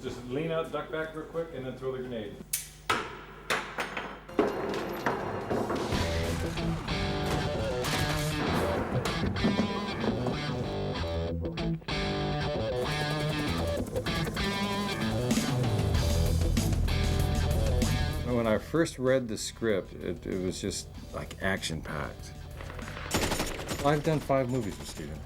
Just lean out, duck back real quick, and then throw the grenade. When I first read the script, it was just like action-packed. I've done 5 movies with Steven.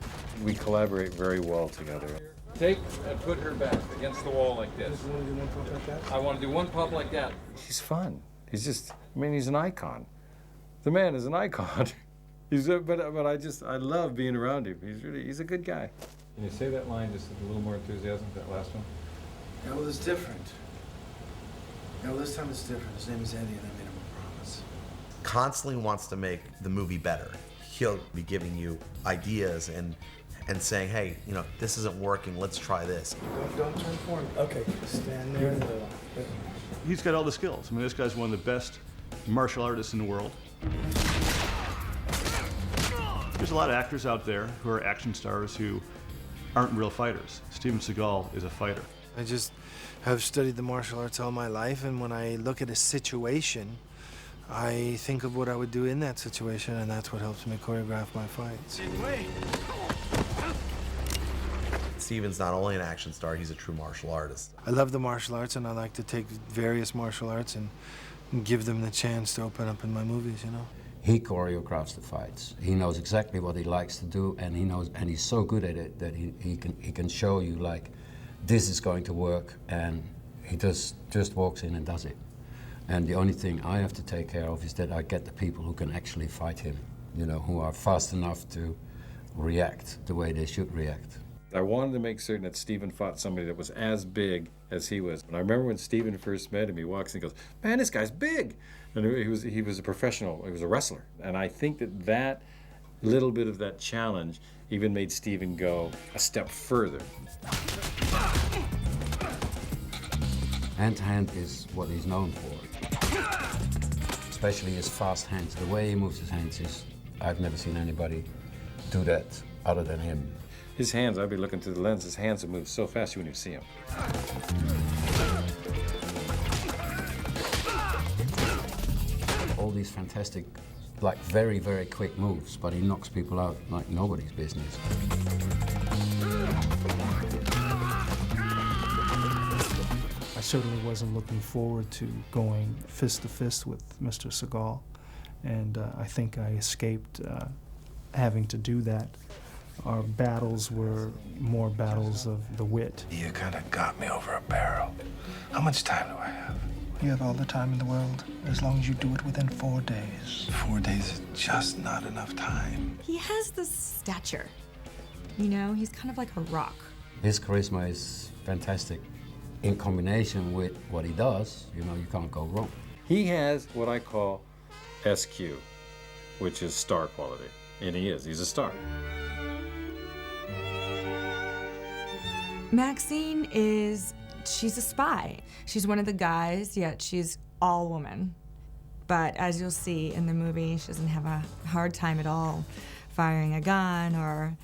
We collaborate very well together. Take and put her back against the wall like this. You want to do one pop like that? I want to do one pop like that. He's fun. He's just, I mean, he's an icon. The man is an icon. I love being around him. He's a good guy. Can you say that line just with a little more enthusiasm, that last one? Yeah, well, it's different. Yeah, well, this time it's different. His name is Eddie, and I made him a promise. Constantly wants to make the movie better. He'll be giving you ideas and saying, hey, you know, this isn't working, let's try this. Don't turn for him. Okay, stand there. He's got all the skills. I mean, this guy's one of the best martial artists in the world. There's a lot of actors out there who are action stars who aren't real fighters. Steven Seagal is a fighter. I just have studied the martial arts all my life, and when I look at a situation, I think of what I would do in that situation, and that's what helps me choreograph my fights. Steven's not only an action star, he's a true martial artist. I love the martial arts, and I like to take various martial arts and give them the chance to open up in my movies, you know? He choreographs the fights. He knows exactly what he likes to do, and he's so good at it that he can show you, like, this is going to work, and he just walks in and does it. And the only thing I have to take care of is that I get the people who can actually fight him, you know, who are fast enough to react the way they should react. I wanted to make certain that Steven fought somebody that was as big as he was. And I remember when Steven first met him, he walks and he goes, man, this guy's big. And he was a professional, he was a wrestler. And I think that little bit of that challenge even made Steven go a step further. Hand-to-hand is what he's known for. Especially his fast hands. The way he moves his hands is, I've never seen anybody do that other than him. His hands, I'd be looking through the lens, his hands would move so fast you wouldn't even see him. All these fantastic, like very, very quick moves, but he knocks people out like nobody's business. I certainly wasn't looking forward to going fist to fist with Mr. Seagal, and I think I escaped having to do that. Our battles were more battles of the wit. You kind of got me over a barrel. How much time do I have? You have all the time in the world, as long as you do it within 4 days. 4 days is just not enough time. He has this stature. You know, he's kind of like a rock. His charisma is fantastic. In combination with what he does, you know, you can't go wrong. He has what I call SQ, which is star quality. And he's a star. Maxine she's a spy. She's one of the guys, yet she's all woman. But as you'll see in the movie, she doesn't have a hard time at all firing a gun or,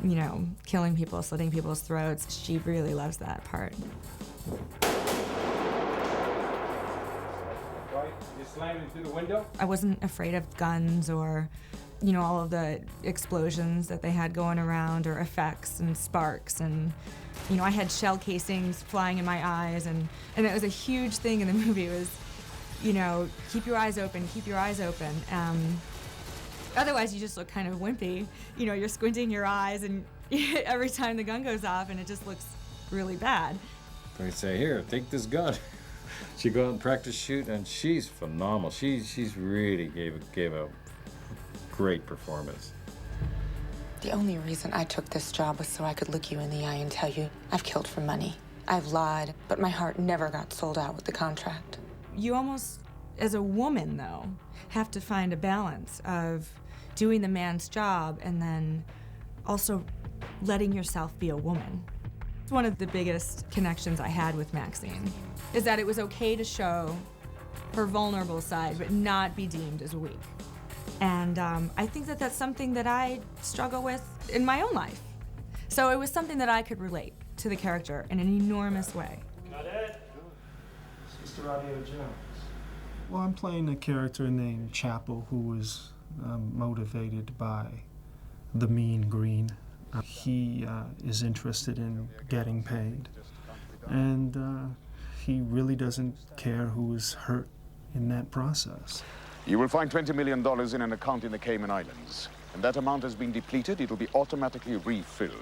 you know, killing people, slitting people's throats. She really loves that part. You slam him through the window? I wasn't afraid of guns or, you know, all of the explosions that they had going around or effects and sparks and, you know, I had shell casings flying in my eyes and that was a huge thing in the movie was, you know, keep your eyes open, keep your eyes open. Otherwise you just look kind of wimpy. You know, you're squinting your eyes and every time the gun goes off and it just looks really bad. They say, here, take this gun. She go out and practice shoot, and she's phenomenal. She's really gave a great performance. The only reason I took this job was so I could look you in the eye and tell you I've killed for money. I've lied, but my heart never got sold out with the contract. You almost, as a woman though, have to find a balance of doing the man's job and then also letting yourself be a woman. One of the biggest connections I had with Maxine is that it was okay to show her vulnerable side, but not be deemed as weak. And I think that that's something that I struggle with in my own life. So it was something that I could relate to the character in an enormous way. Mr. Radio Jones? Well, I'm playing a character named Chapel who is motivated by the mean green. He is interested in getting paid, and he really doesn't care who is hurt in that process. You will find $20 million in an account in the Cayman Islands. And that amount has been depleted, it'll be automatically refilled.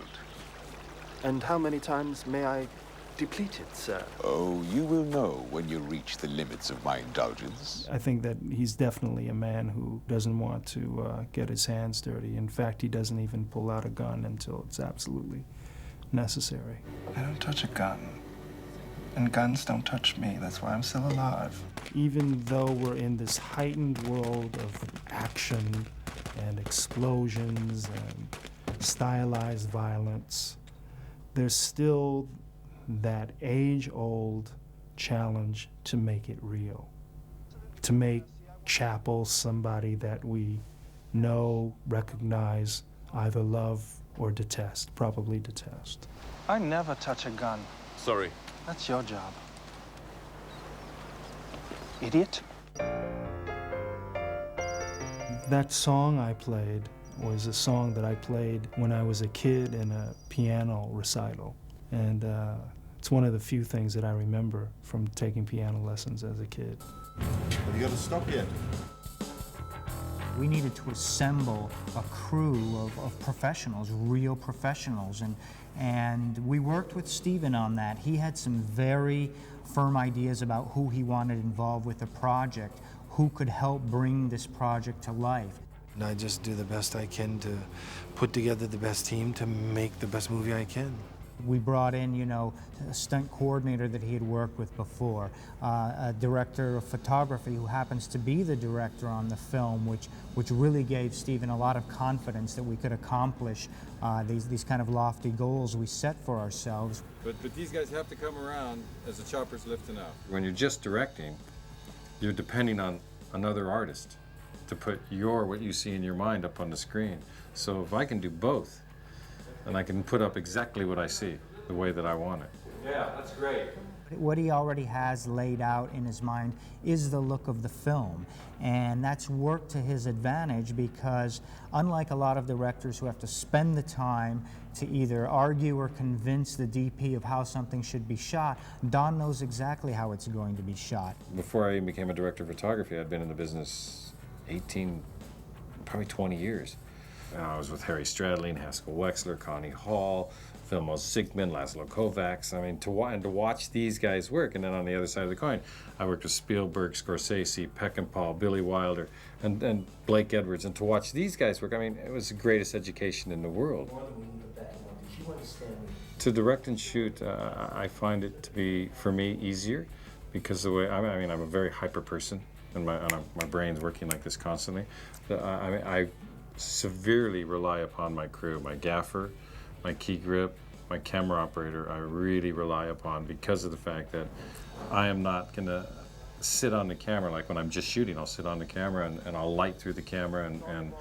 And how many times may I deplete it, sir? Oh, you will know when you reach the limits of my indulgence. I think that he's definitely a man who doesn't want to get his hands dirty. In fact, he doesn't even pull out a gun until it's absolutely necessary. I don't touch a gun. And guns don't touch me. That's why I'm still alive. Even though we're in this heightened world of action and explosions and stylized violence, there's still that age-old challenge to make it real, to make Chapel somebody that we know, recognize, either love or detest, probably detest. I never touch a gun. Sorry. That's your job. Idiot. That song I played was a song that I played when I was a kid in a piano recital. And it's one of the few things that I remember from taking piano lessons as a kid. Have you got to stop yet? We needed to assemble a crew of professionals, real professionals, and we worked with Steven on that. He had some very firm ideas about who he wanted involved with the project, who could help bring this project to life. And I just do the best I can to put together the best team to make the best movie I can. We brought in, you know, a stunt coordinator that he had worked with before, a director of photography who happens to be the director on the film, which really gave Steven a lot of confidence that we could accomplish these kind of lofty goals we set for ourselves. But these guys have to come around as the chopper's lifting up. When you're just directing, you're depending on another artist to put what you see in your mind up on the screen. So if I can do both, and I can put up exactly what I see, the way that I want it. Yeah, that's great. What he already has laid out in his mind is the look of the film, and that's worked to his advantage because unlike a lot of directors who have to spend the time to either argue or convince the DP of how something should be shot, Don knows exactly how it's going to be shot. Before I even became a director of photography, I'd been in the business 18, probably 20 years. I was with Harry Stradling, Haskell Wexler, Connie Hall, Vilmos Zsigmond, Laszlo Kovacs. I mean, to watch these guys work, and then on the other side of the coin, I worked with Spielberg, Scorsese, Peckinpah, Billy Wilder, and Blake Edwards. And to watch these guys work, I mean, it was the greatest education in the world. To direct and shoot, I find it to be, for me, easier because the way, I mean, I'm a very hyper person, and my brain's working like this constantly. I severely rely upon my crew, my gaffer, my key grip, my camera operator. I really rely upon because of the fact that I am not going to sit on the camera like when I'm just shooting. I'll sit on the camera and I'll light through the camera and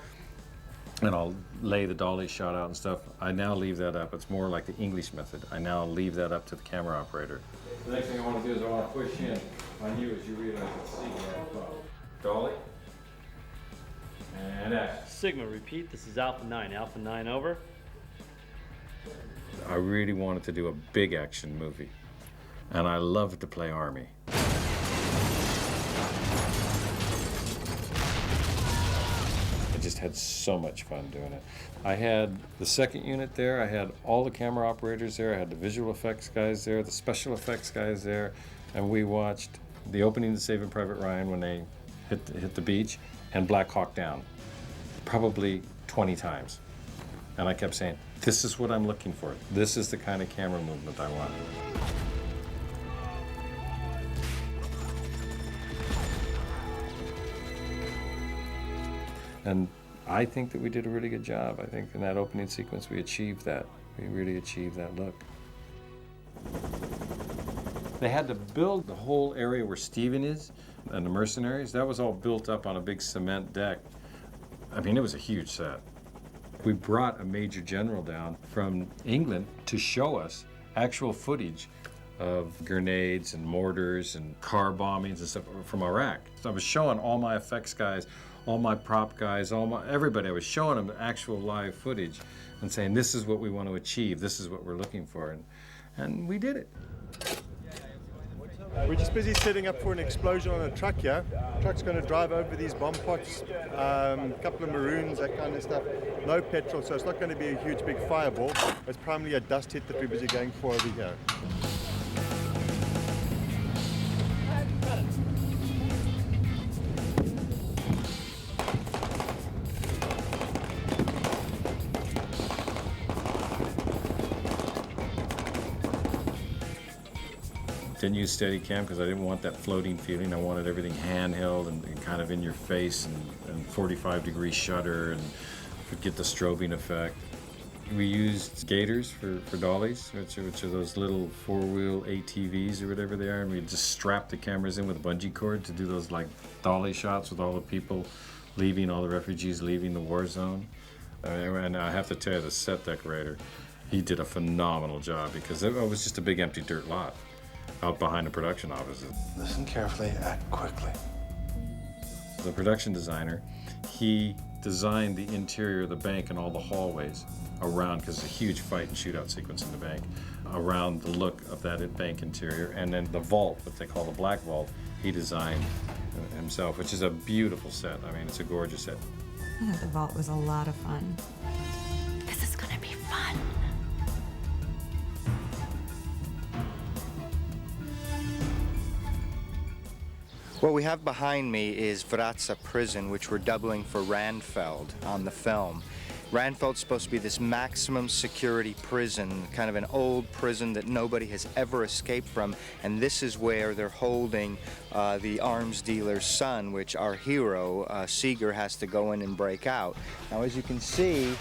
I'll lay the dolly shot out and stuff. I now leave that up. It's more like the English method. I now leave that up to the camera operator. The next thing I want to do is I want to push in on you as you realize it's Seagal. Dolly. And action. Sigma, repeat. This is Alpha 9. Alpha 9, over. I really wanted to do a big action movie, and I loved to play Army. I just had so much fun doing it. I had the second unit there, I had all the camera operators there, I had the visual effects guys there, the special effects guys there, and we watched the opening to Saving Private Ryan when they hit the beach, and Black Hawk Down, probably 20 times. And I kept saying, this is what I'm looking for. This is the kind of camera movement I want. And I think that we did a really good job. I think in that opening sequence we achieved that. We really achieved that look. They had to build the whole area where Steven is and the Mercenaries. That was all built up on a big cement deck. I mean, it was a huge set. We brought a major general down from England to show us actual footage of grenades and mortars and car bombings and stuff from Iraq. So I was showing all my effects guys, all my prop guys, everybody. I was showing them actual live footage and saying, this is what we want to achieve, this is what we're looking for, and we did it. We're just busy setting up for an explosion on a truck here. The truck's going to drive over these bomb pots, a couple of maroons, that kind of stuff. No petrol, so it's not going to be a huge big fireball. It's primarily a dust hit that we're busy going for over here. Didn't use Steadicam because I didn't want that floating feeling. I wanted everything handheld and kind of in your face and 45-degree shutter and get the strobing effect. We used skaters for dollies, which are those little four-wheel ATVs or whatever they are, and we just strapped the cameras in with a bungee cord to do those like dolly shots with all the people leaving, all the refugees leaving the war zone. And I have to tell you, the set decorator, he did a phenomenal job because it was just a big empty dirt lot out behind the production offices. Listen carefully, act quickly. The production designer, he designed the interior of the bank and all the hallways around, because it's a huge fight and shootout sequence in the bank, around the look of that bank interior. And then the vault, what they call the black vault, he designed himself, which is a beautiful set. I mean, it's a gorgeous set. I thought the vault was a lot of fun. This is gonna be fun. What we have behind me is Wraca prison, which we're doubling for Randfeld on the film. Randfeld's supposed to be this maximum security prison, kind of an old prison that nobody has ever escaped from, and this is where they're holding the arms dealer's son, which our hero, Seagal, has to go in and break out. Now, as you can see,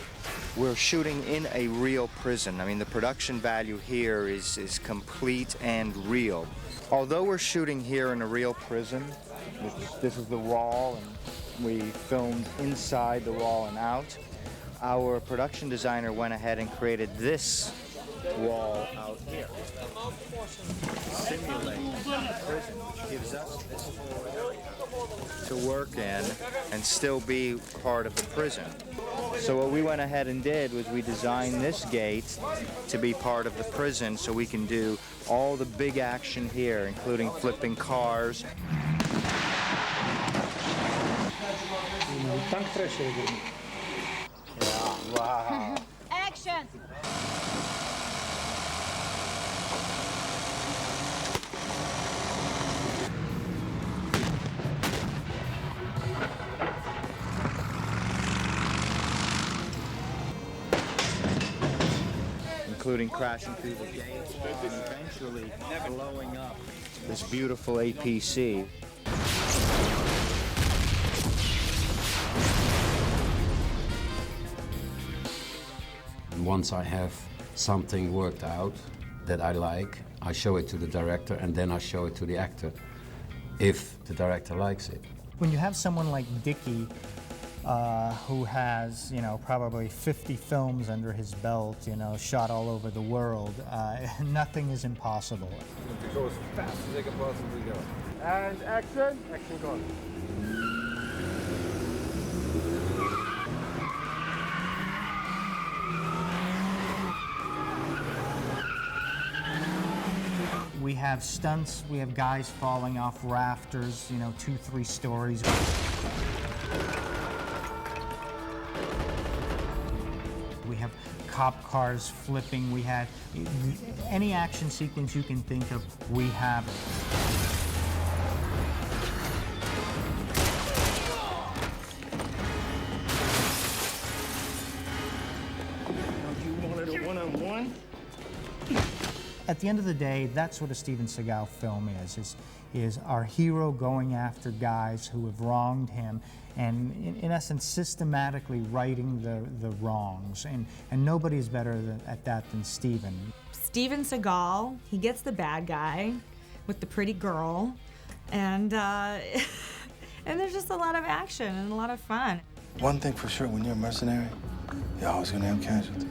we're shooting in a real prison. I mean, the production value here is complete and real. Although we're shooting here in a real prison, this is the wall, and we filmed inside the wall and out, our production designer went ahead and created this wall out here, simulating the prison, which gives us this whole area to work in and still be part of the prison. So what we went ahead and did was we designed this gate to be part of the prison so we can do all the big action here, including flipping cars. Yeah, wow. Action! Including crashing through the gates and eventually blowing up this beautiful APC. Once I have something worked out that I like, I show it to the director and then I show it to the actor if the director likes it. When you have someone like Dickie, who has, probably 50 films under his belt, shot all over the world, nothing is impossible. To go as fast as they can possibly go. And action! Action gone. We have stunts, we have guys falling off rafters, 2-3 stories. We have cop cars flipping, we had any action sequence you can think of, we have it. You wanted a one-on-one? At the end of the day, that's what a Steven Seagal film is our hero going after guys who have wronged him and, in essence, systematically righting the wrongs. And nobody is better at that than Steven. Steven Seagal, he gets the bad guy with the pretty girl, and and there's just a lot of action and a lot of fun. One thing for sure, when you're a mercenary, you're always gonna have casualties.